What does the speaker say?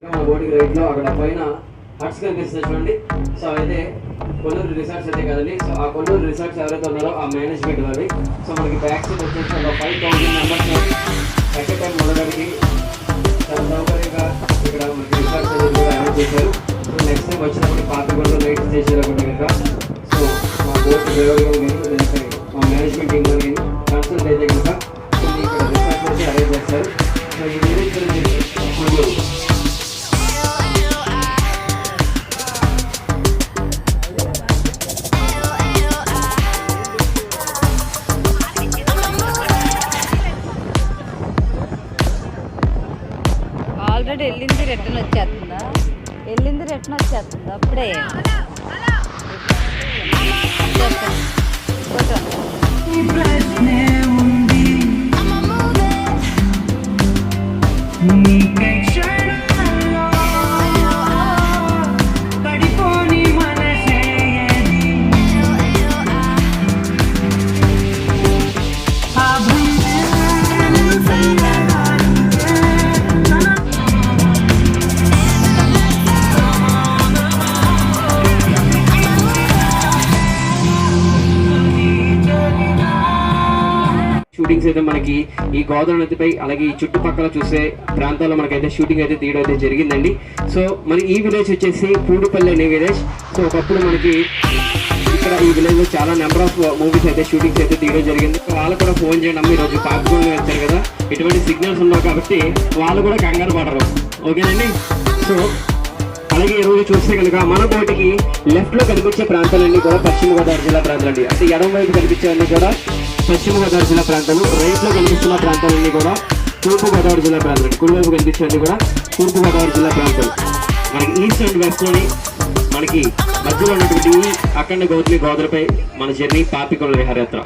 Boating రైడ్లో అక్కడ పైన huts కనిపిస్తుంది చూడండి. సో అయితే కొల్లూరు రిసార్ట్స్ అయితే కదండి. సో ఆ కొల్లూరు రిసార్ట్స్ ఎవరైతే ఉన్నారో ఆ మేనేజ్మెంట్ వారి సో మనకి బ్యాక్ సైడ్ వచ్చేసి ఒక 5,000 మెంబర్స్ ఎట్ టైం ఉండడానికి చాలా సౌకర్యంగా ఇక్కడ మనకి రిసార్ట్స్ అనేది కూడా అరేంజ్ చేశారు. సో నెక్స్ట్ టైం వచ్చినప్పుడు పాతగొండ నైట్ స్టే చేయాలనుకుంటే కనుక సో మా బోట్ డ్రైవర్ కానీ మా మేనేజ్మెంట్ టీం కానీ కన్సల్ట్ అయితే కనుక ఇక్కడ రిసార్ట్స్ అయితే అరేంజ్ చేస్తారు. సో ఈ విలేజ్ కొల్లూరు ఆల్రెడీ వెళ్ళింది రిటర్న్ వచ్చేస్తుందా అప్పుడే షూటింగ్స్ అయితే మనకి ఈ గోదావరి నదిపై అలాగే ఈ చుట్టుపక్కల చూసే ప్రాంతాల్లో మనకైతే షూటింగ్ అయితే తీయడం అయితే జరిగిందండి. సో మరి ఈ విలేజ్ వచ్చేసి పూడిపల్లి అనే విలేజ్. సో ఒకప్పుడు మనకి ఇక్కడ ఈ విలేజ్ లో చాలా నెంబర్ ఆఫ్ మూవీస్ అయితే షూటింగ్స్ అయితే తీయడం జరిగింది. వాళ్ళు కూడా ఫోన్ చేయడం ఈరోజు పార్కులు వెళ్తారు కదా, ఎటువంటి సిగ్నల్స్ ఉన్నావు కాబట్టి వాళ్ళు కూడా కంగారు పడరు. ఓకేనండి. సో అలాగే ఈరోజు చూస్తే కనుక మన బోటికి లెఫ్ట్ లో కనిపించే ప్రాంతాలన్నీ కూడా పశ్చిమ గోదావరి జిల్లా ప్రాంతాలు అండి. అంటే ఎడమ వైపు కనిపించేవన్నీ కూడా పశ్చిమ గోదావరి జిల్లా ప్రాంతాలు, రైట్ లో కనిపిస్తున్న ప్రాంతాలన్నీ కూడా తూర్పు గోదావరి జిల్లా ప్రాంతాలు, కుడివైపు కనిపించేవన్నీ కూడా తూర్పు గోదావరి జిల్లా ప్రాంతాలు. మనకి ఈస్ట్ అండ్ వెస్ట్ లోని మనకి మధ్యలో ఉన్నటువంటి అఖండ గౌతమి గోదావరిపై మన జర్నీ పాపికొండల విహారయాత్ర.